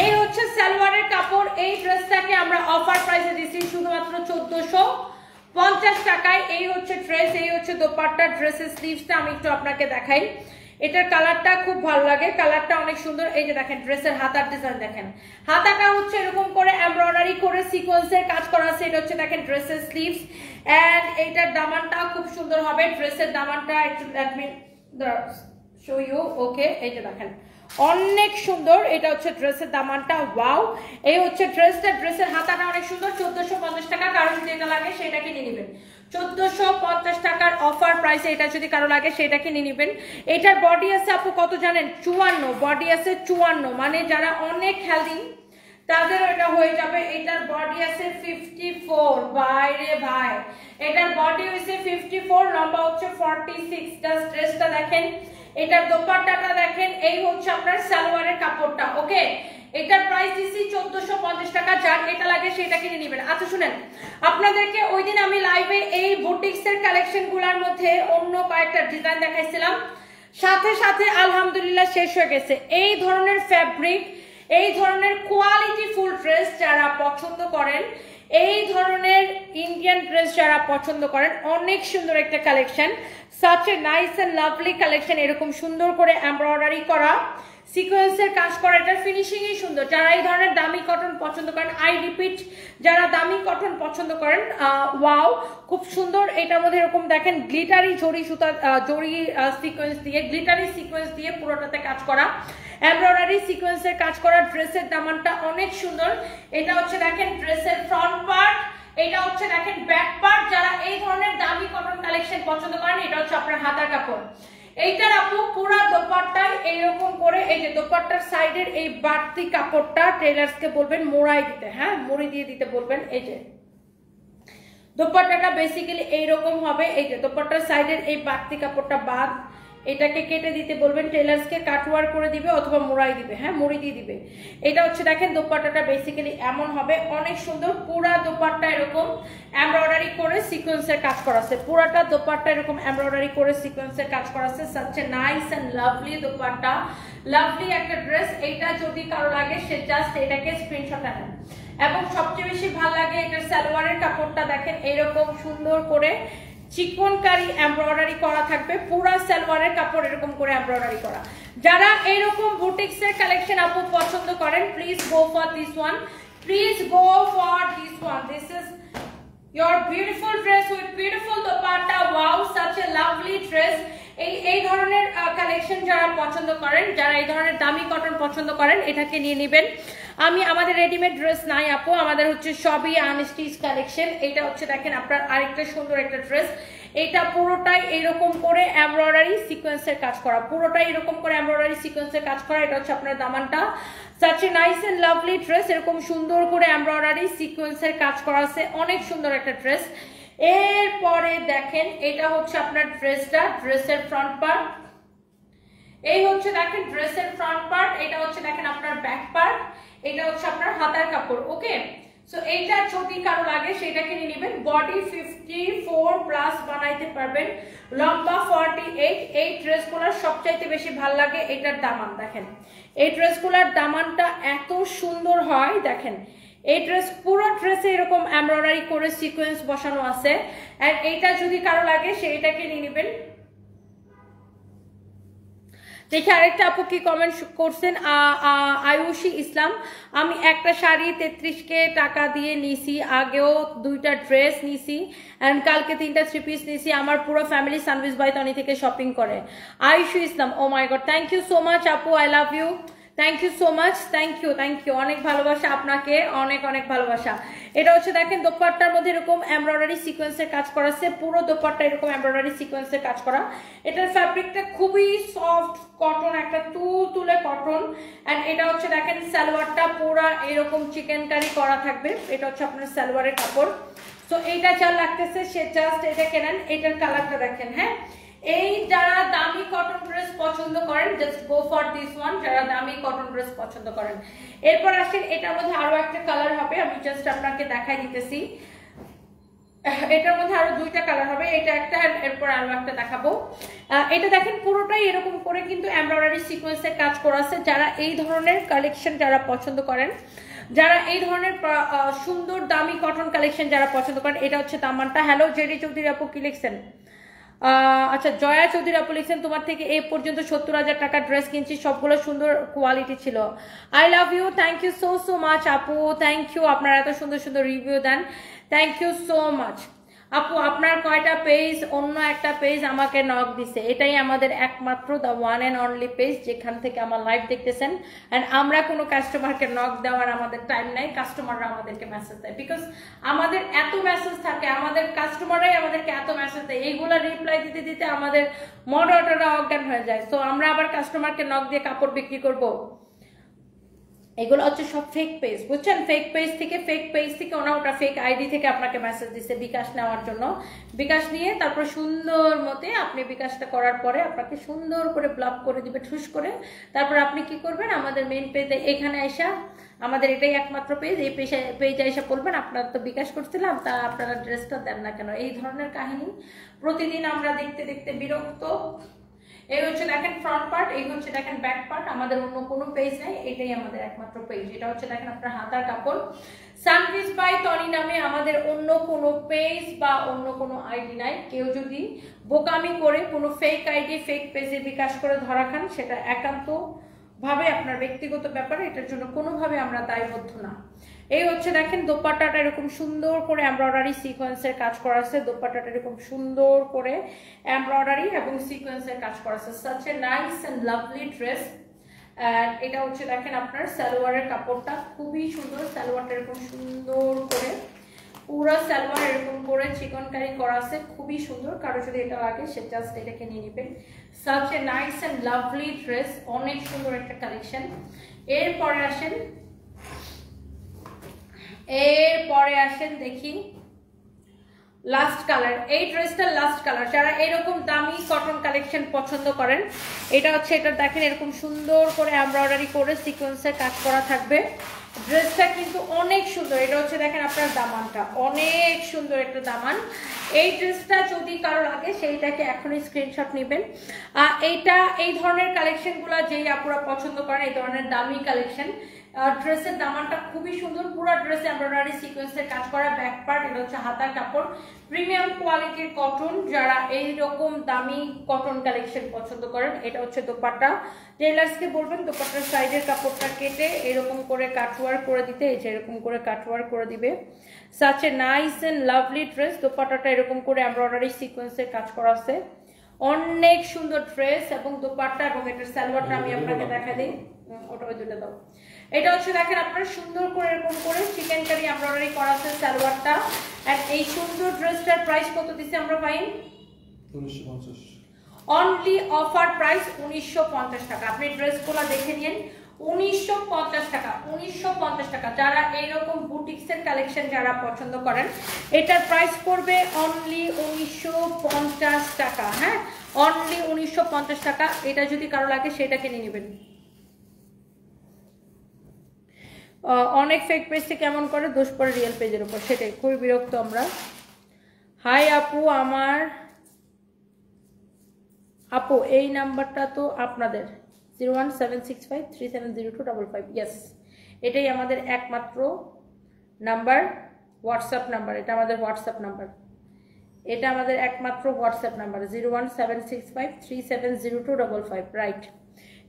এই হচ্ছে সালোয়ারের কাপড়। এই ড্রেসটাকে আমরা অফার প্রাইসে দিচ্ছি শুধুমাত্র 1450 টাকায়। এই হচ্ছে ড্রেস, এই হচ্ছে দোপাট্টা। ড্রেসের স্লিভসটা আমি একটু আপনাকে দেখাই। এটার কালারটা খুব ভালো লাগে, কালারটা অনেক সুন্দর। এই যে দেখেন ড্রেসের হাতার ডিজাইন দেখেন, হাতাটা হচ্ছে এরকম করে এমব্রয়ডারি করে সিকোয়েন্সের কাজ করা আছে। এটা হচ্ছে দেখেন ড্রেসের স্লিভস এন্ড এইটার দামানটা খুব সুন্দর হবে। ড্রেসের দামানটা একটু লেট মি শো ইউ। ওকে, এই যে দেখেন অনেক সুন্দর। এটা হচ্ছে ড্রেসের দামানটা, ওয়াও। এই হচ্ছে ড্রেসটা, ড্রেসের হাতাটা অনেক সুন্দর। 1450 টাকা, কারণ যেটা লাগে সেটা কিনে নেবেন। 1450 টাকার অফার প্রাইসে এটা যদি কারো লাগে সেটা কিনে নেবেন। এটার বডি আছে আপু কত জানেন? 54। বডি আছে 54, মানে যারা অনেক হেলদি তাদের এটা হয়ে যাবে। এটার বডি আছে 54, বাইরে ভাই। এটার বডি হইছে 54, লম্বা হচ্ছে 46। ড্রেসটা দেখেন, এটার দোপাট্টাটা দেখেন। এই হচ্ছে আপনার সালোয়ারের কাপড়টা। ওকে, এটার প্রাইস দিছি 1450 টাকা। যার এটা লাগে সেটা কিনে নেবেন। আচ্ছা শুনেন, আপনাদেরকে ওই দিন আমি লাইভে এই বুটিক্সের কালেকশনগুলোর মধ্যে অন্য কয়েকটা ডিজাইন দেখাইছিলাম, সাথে সাথে আলহামদুলিল্লাহ শেষ হয়ে গেছে। এই ধরনের ফ্যাব্রিক, এই ধরনের কোয়ালিটি ফুল ড্রেস যারা পছন্দ করেন, এই ধরনের ইন্ডিয়ান ড্রেস যারা পছন্দ করেন, অনেক সুন্দর একটা collection, such a nice and lovely collection. এরকম সুন্দর করে এমব্রয়ডারি করা, সিকোয়েন্সের কাজ করা, এটার ফিনিশিংই সুন্দর। যারা এই ধরনের দামি কটন পছন্দ করেন, আই রিপিট, যারা দামি কটন পছন্দ করেন, ওয়াও খুব সুন্দর। এটার মধ্যে এরকম দেখেন গ্লিটারি জরি সুতা, জরি সিকোয়েন্স দিয়ে, গ্লিটারি সিকোয়েন্স দিয়ে পুরোটাতে কাজ করা, এমব্রয়ডারি সিকোয়েন্সের কাজ করা। ড্রেসের দামানটা অনেক সুন্দর। এটা হচ্ছে দেখেন ড্রেসের ফ্রন্ট পার্ট, এটা হচ্ছে দেখেন ব্যাক পার্ট। যারা এই ধরনের দামি কটন কালেকশন পছন্দ করেন, এটা হচ্ছে আপনার হাতার কাপড়। এইটার আপু পুরা দোপাট্টায় এইরকম করে, এই যে দোপাট্টার সাইডের এই বাড়তি কাপড়টা টেলার্সকে বলবেন মোড়াই দিতে, হ্যাঁ মুড়ি দিয়ে দিতে বলবেন। এই যে দোপাট্টাটা বেসিক্যালি এইরকম হবে। এই যে দোপাট্টার সাইডের এই বাড়তি কাপড়টা বাদ, এটাকে কেটে দিতে বলবেন টেলার্সকে, কাটওয়ার করে দিবে অথবা মোড়াই দিবে, হ্যাঁ মুড়ি দিয়ে দিবে। এটা হচ্ছে দেখেন দোপাট্টাটা বেসিক্যালি এমন হবে, অনেক সুন্দর। পুরা দোপাট্টা এরকম এমব্রয়ডারি করে সিকোয়েন্সের কাজ করা আছে, পুরাটা দোপাট্টা এরকম এমব্রয়ডারি করে সিকোয়েন্সের কাজ করা আছে। Such a nice and lovely dupatta, lovely একটা ড্রেস। এইটা যদি কারো লাগে সে জাস্ট এটাকে স্ক্রিনশট আনেন। এবং সবচেয়ে বেশি ভালো লাগে এটার সালোয়ারের কাপড়টা দেখেন, এরকম সুন্দর করে চিকনকারি এমব্রয়ডারি করা থাকবে। পুরা সালোয়ারের কাপড় এরকম করে এমব্রয়ডারি করা। যারা এইরকম বুটিক্সের কালেকশন আপু পছন্দ করেন, please go for this one, please go for this one. This is your beautiful dress with beautiful dupatta. Wow, such a lovely dress. এই ধরনের কালেকশন যারা পছন্দ করেন, যারা এই ধরনের দামি কটন পছন্দ করেন, এটাকে নিয়ে নেবেন। আমাদের রেডিমেড ড্রেস নাই আপু, আমাদের হচ্ছে সবই আনস্টিচ কালেকশন। এটা হচ্ছে দেখেন আপনার আরেকটা সুন্দর একটা ড্রেস। এটা পুরোটাই এরকম করে এমব্রয়ডারি সিকোয়েন্সের কাজ করা, পুরোটাই এরকম করে এমব্রয়ডারি সিকোয়েন্সের কাজ করা। এটা হচ্ছে আপনার দামানটা। such a nice and lovely dress, এরকম সুন্দর করে এমব্রয়ডারি সিকোয়েন্সের কাজ করা আছে, অনেক সুন্দর একটা ড্রেস। এরপরে দেখেন এটা হচ্ছে আপনার ড্রেসটা, ড্রেসের ফ্রন্ট পার্ট। এই হচ্ছে দেখেন ড্রেসের ফ্রন্ট পার্ট, এটা হচ্ছে দেখেন আপনার ব্যাক পার্ট, এটা হচ্ছে আপনার হাতার কাপড়। ওকে, সো এইটা যদি কারো লাগে সেটা কিনে নেবেন। বডি 54 প্লাস বানাইতে পারবেন, লম্বা 48। এই ড্রেসগুলোর সবচাইতে বেশি ভালো লাগে এটার দামান দেখেন, এই ড্রেসগুলোর দামানটা এত সুন্দর হয় দেখেন। এই ড্রেস পুরো ড্রেসে এরকম এমব্রয়ডারি করে সিকোয়েন্স বসানো আছে। আর এইটা যদি কারো লাগে সেইটাকে নিয়ে নেবেন। দেখি আরেকটা আপু কি কমেন্ট করছেন, আয়ুষী ইসলাম, আমি একটা শাড়ি 33K টাকা দিয়ে নিছি, আগেও 2টা ড্রেস নিছি এন্ড কালকে 3টা 3 পিস নিছি। আমার পুরো ফ্যামিলি সানভিস বাই তনি থেকে শপিং করে। Ayushi Islam, oh my God, thank you so much আপু, I love you, thank you so much, thank you, অনেক ভালোবাসা আপনাকে, অনেক অনেক ভালোবাসা। এটা হচ্ছে দেখেন দোপাট্টার মধ্যে এরকম এমব্রয়ডারি সিকোয়েন্সের কাজ করা আছে, পুরো দোপাট্টা এরকম এমব্রয়ডারি সিকোয়েন্সের কাজ করা। এটার ফ্যাব্রিকটা খুবই সফট কটন, একটা তুলে কটন। এন্ড এটা হচ্ছে দেখেন সালোয়ারটা পুরো এরকম চিকেন কারি করা থাকবে, এটা হচ্ছে আপনার সালোয়ারের কাপড়। তো এইটা যা লাগতেছে সে জাস্ট এটা কেনেন। এটার কালারটা দেখেন, হ্যাঁ এই যারা দামি কটন ড্রেস পছন্দ করেন just go for this one, যারা দামি কটন ড্রেস পছন্দ করেন। এরপর আসেন এটার মধ্যে আরো একটা কালার হবে, আমি জাস্ট আপনাকে দেখাই দিতেছি। এটার মধ্যে আরো দুইটা কালার হবে, এটা একটা আর এরপর আরো একটা দেখাবো। এটা দেখেন পুরোটাই এরকম করে কিন্তু এমব্রয়ডারি সিকোয়েন্সের কাজ করা আছে। যারা এই ধরনের কালেকশন যারা পছন্দ করেন, যারা এই ধরনের সুন্দর দামি কটন কালেকশন যারা পছন্দ করেন, এটা হচ্ছে দামানটা। হ্যালো জেডি চৌধুরী আপু, কি লিখছেন? আচ্ছা জয়া চৌধুরী আপু লিখছেন তোমার থেকে এই পর্যন্ত 70,000 টাকার ড্রেস কিনছি, সবগুলো সুন্দর কোয়ালিটি ছিল। I love you, thank you so so much আপু, থ্যাংক ইউ, আপনারা এত সুন্দর সুন্দর রিভিউ দেন, থ্যাংক ইউ সো মাচ আপু। আপনার কয়টা পেজ? অন্য একটা পেজ আমাকে নক দিছে, এটাই আমাদের একমাত্র the one and only page যেখান থেকে আমার লাইভ দেখতেছেন। অ্যান্ড আমরা কোনো কাস্টমারকে নক দেওয়ার আমাদের টাইম নাই, কাস্টমাররা আমাদেরকে মেসেজ দেয়, বিকজ আমাদের এত মেসেজ থাকে, আমাদের কাস্টমাররাই আমাদেরকে এত মেসেজ দেয়, এইগুলো রিপ্লাই দিতে দিতে আমাদের মডারেটররা অজ্ঞান হয়ে যায়। তো আমরা আবার কাস্টমারকে নক দিয়ে কাপড় বিক্রি করব? এগুলো হচ্ছে সব ফেক পেজ, বুঝছেন? ফেক পেজ থেকে ওটা ফেক আইডি থেকে আপনাকে মেসেজ দিচ্ছে বিকাশ নেওয়ার জন্য। বিকাশ নিয়ে তারপর সুন্দর মতে আপনি বিকাশটা করার পরে আপনাকে সুন্দর করে ব্লক করে দিবে ঠুস করে। তারপর আপনি কি করবেন, আমাদের মেইন পেজে এখানে আসা, আমাদের এটাই একমাত্র পেজ, এই পেজে এসে বলবেন আপনারা তো বিকাশ করছিলাম, তা আপনারা ড্রেসটা দেন না কেন। এই ধরনের কাহিনী প্রতিদিন আমরা দেখতে দেখতে বিরক্ত। এই হচ্ছে দেখেন ফ্রন্ট পার্ট, এই হচ্ছে দেখেন ব্যাক পার্ট, আমাদের অন্য কোনো পেজ নাই, এটাই আমাদের একমাত্র পেজ। এটা হচ্ছে দেখেন আপনার হাতার কাপড়। সানভিজ বাই টনি নামে আমাদের অন্য কোনো পেজ বা অন্য কোনো আইডি নাই। কেউ যদি বোকামি করে কোনো ফেক আইডি ফেক পেজে বিকাশ করে ধরা খান, সেটা একান্ত ভাবে আপনার ব্যক্তিগত ব্যাপার, এটার জন্য কোনোভাবে আমরা দায়বদ্ধ না। এই হচ্ছে দেখেন দোপাট্টাটা এরকম সুন্দর করে এমব্রয়ডারি সিকোয়েন্সের কাজ করা আছে, দোপাট্টাটা এরকম সুন্দর করে এমব্রয়ডারি এবং সিকোয়েন্সের কাজ করা আছে। Such a nice and lovely dress. এটা হচ্ছে দেখেন আপনার সালোয়ারের কাপড়টা খুবই সুন্দর, সালোয়ারটা এরকম সুন্দর করে পুরো সালোয়ার এরকম করে চিকনকারি করা আছে, খুবই সুন্দর। কারো যদি এটা লাগে সে জাস্ট এটাকে নিয়ে নেবেন। Such a nice and lovely dress, অনেক সুন্দর একটা কালেকশন। এরপরে আসেন দেখি লাস্ট কালার। এই ড্রেসটা লাস্ট কালার। যারা এরকম দামি কটন কালেকশন পছন্দ করেন, এটা হচ্ছে, এটা দেখেন এরকম সুন্দর করে এমব্রয়ডারি করে সিকোয়েন্সের কাজ করা থাকবে। ড্রেসটা কিন্তু অনেক সুন্দর। এটা হচ্ছে দেখেন আপনার দামানটা, অনেক সুন্দর একটা দামান। এই ড্রেসটা যদি কারো লাগে সেইটাকে এখনই স্ক্রিনশট নেবেন। এইটা এই ধরনের কালেকশনগুলো যেই আপুরা পছন্দ করেন, এই ধরনের দামি কালেকশন, ড্রেসের দামানটা খুবই সুন্দর, পুরো ড্রেসে এমব্রয়ডারি সিকোয়েন্সের কাজ করা। ব্যাক পার্ট, এটা হচ্ছে হাতার কাপড়, প্রিমিয়াম কোয়ালিটির কটন। যারা এই রকম দামি কটন কালেকশন পছন্দ করেন, এটা হচ্ছে দোপাট্টা। টেলার্সকে বলবেন দোপাট্টার সাইডের কাপড়টা কেটে এরকম করে কাটওয়ার্ক করে দিতে, এই যে এরকম করে কাটওয়ার্ক করে দিবে। Such a nice and lovely dress. দোপাট্টাটা এরকম করে এমব্রয়ডারি সিকোয়েন্সের কাজ করা আছে, অনেক সুন্দর ড্রেস এবং দোপাট্টা। এবং এটার সালোয়ারটা আমি আপনাকে দেখা দিই, ওটা ওই দুটো দাও। এটা হচ্ছে দেখেন আপনার সুন্দর করে এরকম করে চিকেন কারি এমব্রয়ডারি করা আছে সালোয়ারটা। আর এই সুন্দর ড্রেসটার প্রাইস কত দিছি আমরা পাই? 1950। অনলি অফার প্রাইস 1950 টাকা। আপনি ড্রেসগুলো দেখে নিন, 1950 টাকা, 1950 টাকা। যারা এইরকম বুটিক্সের কালেকশন যারা পছন্দ করেন, এটার প্রাইস পড়বে অনলি 1950 টাকা। হ্যাঁ, অনলি 1950 টাকা। এটা যদি কারো লাগে সেটা কিনে নেবেন। অনেক ফেক পেজে কেমন করে দোষ পড়ে রিয়েল পেজের উপর, সেটাই খুবই বিরক্ত আমরা। হাই আপু, আমার আপু এই নাম্বারটা তো আপনাদের 01765370255। ইয়েস, এটাই আমাদের একমাত্র নাম্বার, হোয়াটসঅ্যাপ নাম্বার। এটা আমাদের হোয়াটসঅ্যাপ নাম্বার, এটা আমাদের একমাত্র হোয়াটসঅ্যাপ নাম্বার 01765370255। রাইট,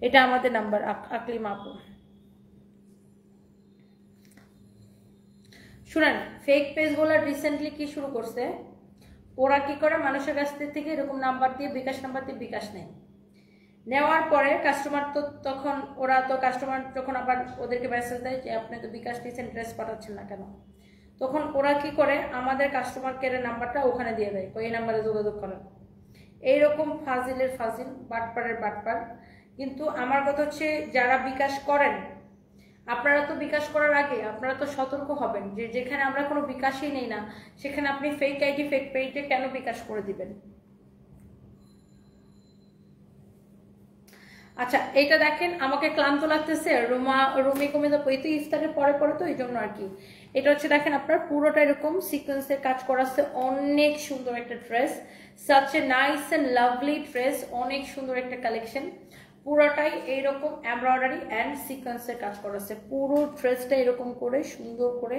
এটা আমাদের নাম্বার। আকলিমা আপু শুনেন, ফেক পেজগুলো রিসেন্টলি কি শুরু করছে, ওরা কি করে মানুষের কাছ থেকে এরকম নাম্বার দিয়ে বিকাশ নাম্বার দিয়ে বিকাশ নেয়। নেওয়ার পরে কাস্টমার তো তখন ওরা তো কাস্টমার যখন আবার ওদেরকে মেসেজ দেয় যে আপনি তো বিকাশ দিয়েছেন, ড্রেস পাঠাচ্ছেন না কেন, তখন ওরা কি করে আমাদের কাস্টমার কেয়ারের নাম্বারটা ওখানে দিয়ে দেয়, ওই নাম্বারে যোগাযোগ করেন। এইরকম ফাজিলের ফাজিল, বাটপারের বাটপার। কিন্তু আমার কথা হচ্ছে যারা বিকাশ করেন, আপনারা তো বিকাশ করার আগে আপনারা তো সতর্ক হবেন যে যেখানে আমরা কোনো বিকাশই নেই না, সেখানে আপনি ফেক আইডি ফেক পেজে কেন বিকাশ করে দিবেন। আচ্ছা এটা দেখেন, আমাকে ক্লান্ত লাগতেছে, রুমি কমে যাবো, এই তো ইফতারের পরে পরে তো এই জন্য আর কি। এটা হচ্ছে দেখেন আপনার পুরোটা এরকম সিকোয়েন্সের কাজ করা আছে, অনেক সুন্দর একটা dress, such a nice and lovely dress, অনেক সুন্দর একটা কালেকশন। পুরোটাই এইরকম এমব্রয়ডারি অ্যান্ড সিকোয়েন্সের কাজ করা আছে, পুরো ড্রেসটা এরকম করে সুন্দর করে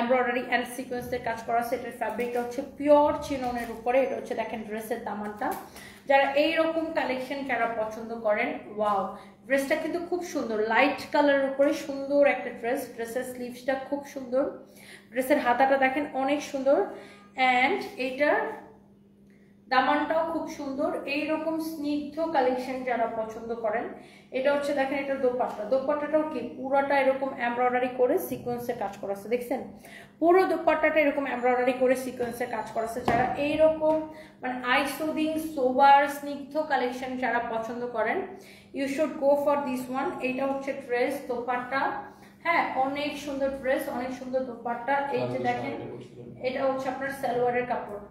এমব্রয়ডারি অ্যান্ড সিকোয়েন্সের কাজ করা আছে। এটার ফ্যাব্রিকটা হচ্ছে পিওর চিননের উপরে। এটা হচ্ছে দেখেন ড্রেসের দামানটা। যারা এইরকম কালেকশন যারা পছন্দ করেন, ওয়াও, ড্রেসটা কিন্তু খুব সুন্দর, লাইট কালারের উপরে সুন্দর একটা ড্রেস। ড্রেসের স্লিভসটা খুব সুন্দর, ড্রেসের হাতাটা দেখেন অনেক সুন্দর, অ্যান্ড এইটার দামানটাও খুব সুন্দর। এইরকম স্নিগ্ধ কালেকশন যারা পছন্দ করেন, এটা হচ্ছে দেখেন এটা দোপাট্টাটাও কি পুরোটা এরকম এমব্রয়ডারি করে সিকোয়েন্সে কাজ করা আছে, দেখছেন পুরো দোপাট্টাটা এরকম এমব্রয়ডারি করে সিকোয়েন্সে কাজ করা আছে। যারা এইরকম মানে আই সুদিং সোবার স্নিগ্ধ কালেকশন যারা পছন্দ করেন, you should go for this one. এইটা হচ্ছে ড্রেস, দোপাট্টা, হ্যাঁ অনেক সুন্দর ড্রেস, অনেক সুন্দর দোপাট্টা। এই যে দেখেন এটা হচ্ছে আপনার সালোয়ারের কাপড়,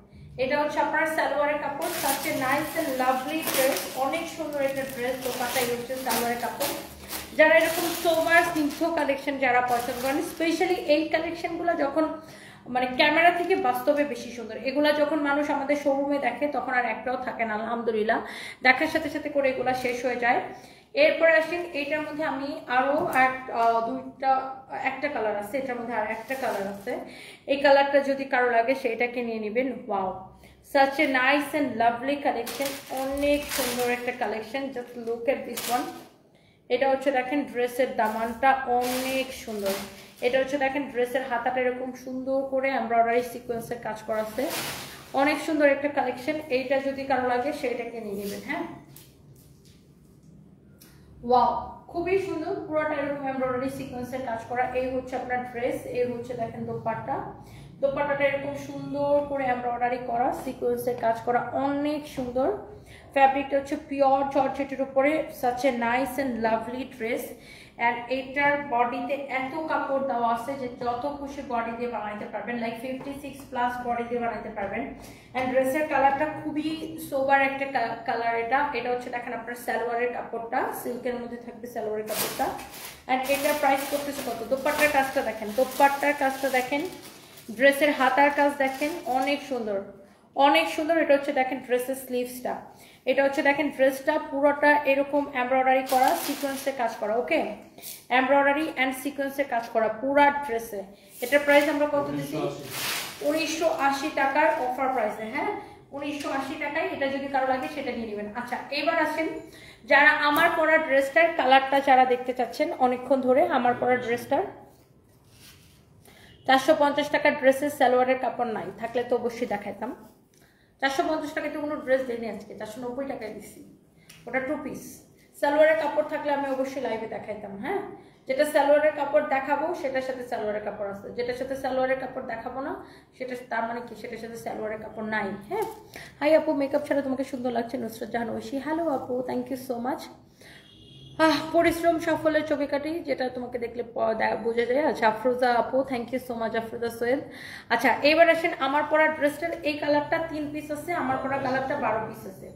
এটা হচ্ছে আপনার সালোয়ারের কাপড়, সাথে নাইস এন্ড লাভলি ড্রেস, অনেক সুন্দর একটা ড্রেস, দোপাট্টা। এই হচ্ছে সালোয়ারের কাপড়। যারা এরকম সোবার স্নিগ্ধ কালেকশন যারা পছন্দ করেন, স্পেশালি এই কালেকশনগুলো যখন মানে ক্যামেরা থেকে বাস্তবে বেশি সুন্দর, এগুলা যখন মানুষ আমাদের শোরুমে দেখে তখন আর একটাও থাকে না, আলহামদুলিল্লাহ দেখার সাথে সাথে করে এগুলা শেষ হয়ে যায়। এরপরে আসেন এইটার মধ্যে আমি আরো একটা কালার আছে, এটার মধ্যে আর একটা কালার আছে। এই কালারটা যদি কারো লাগে সেটাকে নিয়ে নেবেন। Wow, such a nice and lovely collection, অনেক সুন্দর একটা collection, just look at this one. এটা হচ্ছে দেখেন ড্রেসের দামানটা অনেক সুন্দর। এটা হচ্ছে দেখেন ড্রেসের হাতাটা এরকম সুন্দর করে এমব্রয়ডারি সিকোয়েন্সের কাজ করা আছে, অনেক সুন্দর একটা কালেকশন। এইটা যদি কারো লাগে সেটাকে নিয়ে নেবেন। হ্যাঁ, ওয়াও, খুবই সুন্দর, পুরোটা এরকম এমব্রয়ডারি সিকোয়েন্সের কাজ করা। এই হচ্ছে আপনার ড্রেস, এই হচ্ছে দেখেন দোপাট্টা, দোপাট্টাটা এরকম সুন্দর করে এমব্রয়ডারি করা, সিকোয়েন্সের কাজ করা, অনেক সুন্দর। ফ্যাব্রিকটা হচ্ছে পিওর জর্জেটের উপরে, such a nice and lovely dress. And এইটার বডিতে এত কাপড় দেওয়া আছে যে যত খুশি বডি দিয়ে বানাইতে পারবেন, লাইক 56+ বডি দিয়ে বানাইতে পারবেন। অ্যান্ড ড্রেসের কালারটা খুবই সোবার একটা কালার। এটা হচ্ছে দেখেন আপনার সালোয়ারের কাপড়টা, সিল্কের মধ্যে থাকবে সালোয়ারের কাপড়টা। অ্যান্ড এটার প্রাইস করতেছে কত? দোপাট্টার কাজটা দেখেন, দোপাট্টার কাজটা দেখেন, ড্রেসের হাতার কাজ দেখেন, অনেক সুন্দর, অনেক সুন্দর। এটা হচ্ছে দেখেন ড্রেসের স্লিভসটা, এটা হচ্ছে দেখেন ড্রেসটা পুরোটা এরকম এমব্রয়ডারি করা, সিকোয়েন্সে কাজ করা। ওকে, এমব্রয়ডারি অ্যান্ড সিকোয়েন্সে কাজ করা পুরা ড্রেসে। এটার প্রাইস আমরা কত দিচ্ছি? 1980 টাকার অফার প্রাইসে। হ্যাঁ, 1980 টাকায়। এটা যদি কারো লাগে সেটা নিয়ে নেবেন। আচ্ছা, এবার আসেন যারা আমার পরা ড্রেসটার কালারটা যারা দেখতে চাচ্ছেন অনেকক্ষণ ধরে, আমার পরা ড্রেসটার 450 টাকার ড্রেসের সালোয়ারের কাপড় নাই, থাকলে তো অবশ্যই দেখাইতাম। 450 টাকায় তো কোনো ড্রেস দিইনি আজকে, 490 টাকায় দিচ্ছি, ওটা 2 পিস। সালোয়ারের কাপড় থাকলে আমি অবশ্যই লাইভে দেখাইতাম। হ্যাঁ, যেটা সালোয়ারের কাপড় দেখাবো সেটার সাথে সালোয়ারের কাপড় আছে, যেটার সাথে সালোয়ারের কাপড় দেখাবো না সেটা তার মানে কি সেটার সাথে সালোয়ারের কাপড় নাই। হ্যাঁ, হাই আপু, মেকআপ ছাড়া তোমাকে সুন্দর লাগছে, নুসরাত জাহান ঐশী। হ্যালো আপু, থ্যাংক ইউ সো মাচ। পরিশ্রম সাফল্যের ছবি কাটি, যেটা তোমাকে দেখলে বোঝা যায়। আচ্ছা, আফরোজা আপু, thank you so much Afroza Sohel. আচ্ছা, এবার আসেন আমার পরা ড্রেসটার এই কালারটা 3 পিস আছে, আমার পরা কালারটা 12 পিস আছে।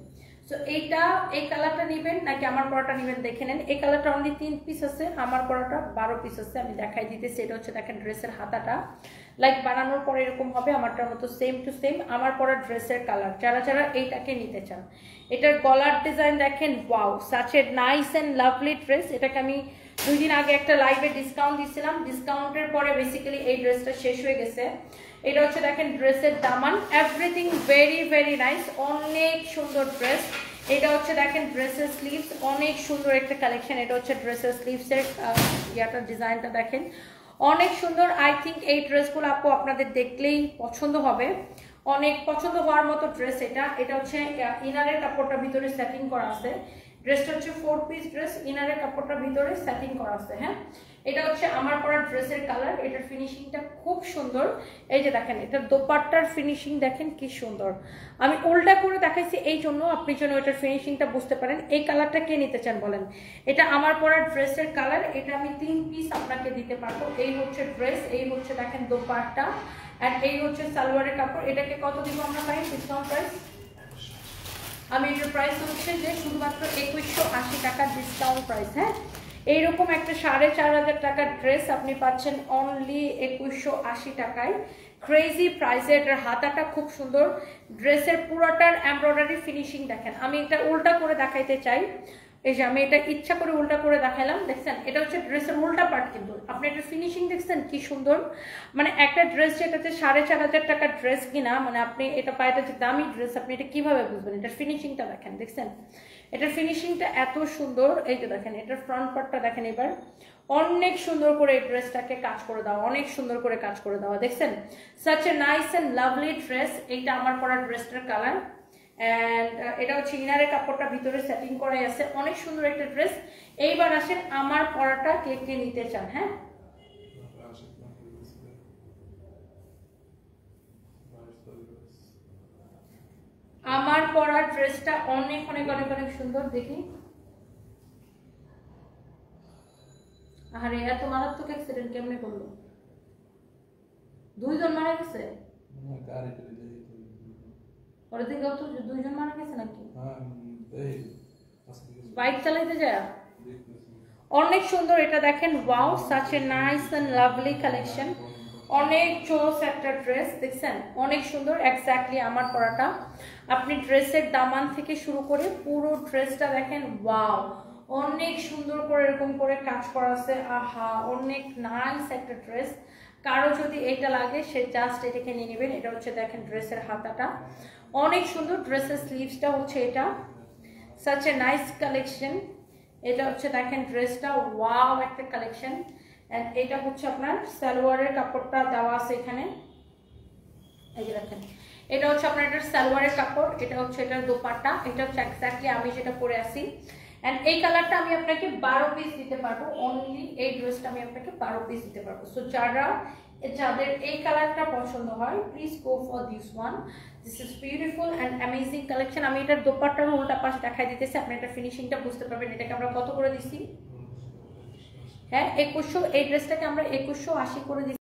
সো এই কালারটা নেবেন নাকি আমার পরাটা নেবেন দেখে নেন। এই কালারটা অনলি 3 পিস আছে, আমার পরাটা 12 পিস আছে। আমি দেখাই দিতেছি। এটা হচ্ছে দেখেন ড্রেসের হাতাটা, লাইক বানানোর পরে এরকম হবে, আমারটার মতো সেম টু সেম আমার পরা ড্রেসের কালার। যারা যারা এইটাকে নিতে চান, এটার গলার ডিজাইন দেখেন, wow, such a nice and lovely dress. এটাকে আমি 2 দিন আগে একটা লাইভে ডিসকাউন্ট দিয়েছিলাম, ডিসকাউন্টের পরে বেসিক্যালি এই ড্রেসটা শেষ হয়ে গেছে। এটা হচ্ছে দেখেন ড্রেসের দামান, এভরিথিং ভেরি ভেরি নাইস, অনেক সুন্দর ড্রেস। এটা হচ্ছে দেখেন ড্রেসের স্লিভস, অনেক সুন্দর একটা কালেকশন। এটা হচ্ছে ড্রেসের স্লিভসের ডিজাইনটা দেখেন, অনেক সুন্দর। আই থিঙ্ক এই ড্রেসগুলো আপু আপনাদের দেখলেই পছন্দ হবে, অনেক পছন্দ হওয়ার মতো ড্রেস। এটা হচ্ছে ইনারের কাপড়টা ভিতরে সেটিং করা আছে। ড্রেসটা হচ্ছে 4 পিস ড্রেস, ইনারের কাপড়টা ভিতরে সেটিং করা আছে। হ্যাঁ, এটা হচ্ছে আমার পরা ড্রেসের কালার। এটার ফিনিশিংটা খুব সুন্দর। এই যে দেখেন, এটার দোপাট্টার ফিনিশিং দেখেন কি সুন্দর। আমি উল্টা করে দেখাইছি এই জন্য আপনি যেন এটার ফিনিশিংটা বুঝতে পারেন। এই কালারটা কে নিতে চান বলেন? এটা আমার পরা ড্রেসের কালার। এটা আমি 3 পিস আপনাকে দিতে পারবো। এই হচ্ছে ড্রেস, এই হচ্ছে দেখেন দোপাট্টা, আর এই হচ্ছে সালোয়ারের কাপড়। এটাকে কত দিব আমরা? প্রাইস ডিসকাউন্ট প্রাইস আমি এটার প্রাইস হচ্ছে যে শুধুমাত্র 2180 টাকা ডিসকাউন্ট প্রাইস। হ্যাঁ, এইরকম একটা 4500 টাকার ড্রেস আপনি পাচ্ছেন অনলি 2180 টাকায়, ক্রেজি প্রাইসে। এটার হাতাটা খুব সুন্দর, ড্রেসের পুরোটার এমব্রয়ডারি ফিনিশিং দেখেন। আমি এটা উল্টা করে দেখাইতে চাই, এই যে আমি এটা ইচ্ছা করে উল্টা করে দেখাইলাম, দেখছেন এটা হচ্ছে ড্রেসের উল্টা পার্ট, কিন্তু আপনি এটা ফিনিশিং দেখছেন কি সুন্দর। মানে একটা ড্রেস যেটাতে 4500 টাকার ড্রেস কিনা, মানে আপনি এটা পায়টা যে দামি ড্রেস, আপনি এটা কিভাবে বুঝবেন? এটার ফিনিশিংটা দেখেন, দেখছেন এটার ফিনিশিংটা এত সুন্দর। এই যে দেখেন এটার ফ্রন্ট পার্টটা দেখেন, এবার অনেক সুন্দর করে এই ড্রেসটাকে কাজ করে দেওয়া, অনেক সুন্দর করে কাজ করে দেওয়া, দেখছেন such a nice and lovely dress. এইটা আমার পরা ড্রেসটার কালার, এন্ড এটা হচ্ছে ইনারের কাপড়টা ভিতরে সেটিং করাই আছে, অনেক সুন্দর একটা ড্রেস। এইবার আসেন আমার পরাটা কে কে নিতে চান? হ্যাঁ, আমার পরা ড্রেসটা অনেক অনেক অনেক অনেক সুন্দর, দেখি। আরে এত মারাত্মক অ্যাক্সিডেন্ট কেমনে করলো? 2 জন মারা গেছে? ওরা থেকে 2 জন মারা গেছে নাকি বাইক চালাইতে যায়? অনেক সুন্দর এটা দেখেন, wow such a nice and lovely collection, অনেক চোস একটা ড্রেস, দেখছেন অনেক সুন্দর, এক্স্যাক্টলি আমার পরাটা। আপনি ড্রেসের দামান থেকে শুরু করে পুরো ড্রেসটা দেখেন, ওয়াও অনেক সুন্দর করে এরকম করে কাজ করা আছে। আহা, অনেক নাইস একটা ড্রেস। কারো যদি এটা লাগে সে জাস্ট এটাকে নিয়ে নেবেন। এটা হচ্ছে দেখেন ড্রেসের হাতাটা অনেক সুন্দর, ড্রেসের স্লিভসটা হচ্ছে এটা, সাচ এ নাইস কালেকশন। এটা হচ্ছে দেখেন ড্রেসটা, ওয়াও একটা কালেকশন। এন্ড এটা হচ্ছে আপনার সালোয়ারের কাপড়টা দেওয়া আছে এখানে, এই যে দেখেন এটা হচ্ছে আপনার এটার সালোয়ারের কাপড়, এটা হচ্ছে এটার দোপাট্টা, এটা হচ্ছে এক্স্যাক্টলি আমি যেটা পরে আছি। এন্ড এই কালারটা আমি আপনাকে 12 পিস দিতে পারবো, অনলি এই ড্রেসটা আমি আপনাকে 12 পিস দিতে পারবো। সো যাদের এই কালারটা পছন্দ হয়, please go for this one. This is beautiful and amazing collection. আমি এটার দোপাট্টার উল্টা পাশে দেখাই দিতেছি, আপনি এটা ফিনিশিংটা বুঝতে পারবেন। এটাকে আমরা কত করে দিচ্ছি? হ্যাঁ 2100, এই ড্রেসটাকে আমরা 2180 করে দিচ্ছি।